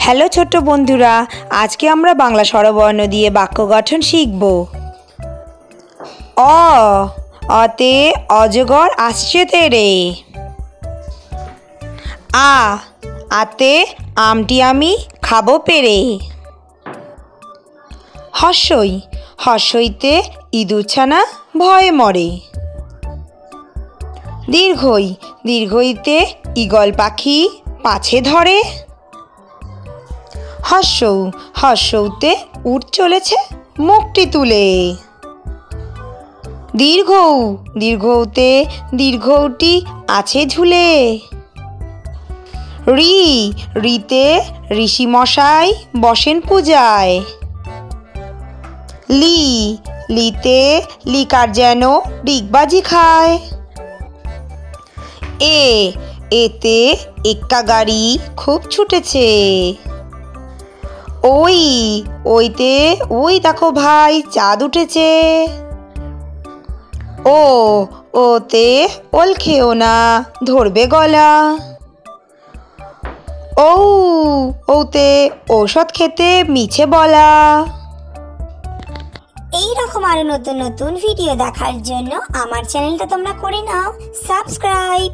Hello ছোট্ট বন্ধুরা, আজকে আমরা বাংলা স্বরবর্ণ দিয়ে বাক্য গঠন শিখব। অতে অজগর আসছে তেরে। আতে আমটি আমি খাবো পেরে। হর্ষইতে ইঁদুরছানা ভয়ে মরে। দীর্ঘইতে ঈগল পাখি পাছে ধরে। হর্ষৌতে উট চলেছে মুখটি তুলে। দীর্ঘৌতে দীর্ঘৌটি আছে ঝুলে। রিতে ঋষি মশাই বসেন পূজায়। লিতে লিকার যেন ডিগবাজি খায়। এতে এক্কা গাড়ি খুব ছুটেছে। ওইতে ওই দেখো ভাই চাঁদ উঠেছে। ওতে ওল খেও না ধরবে গলা। ওতে ঔষধ খেতে মিছে বলা। এই রকম আরো নতুন নতুন ভিডিও দেখার জন্য আমার চ্যানেলটা তোমরা করে নাও সাবস্ক্রাইব।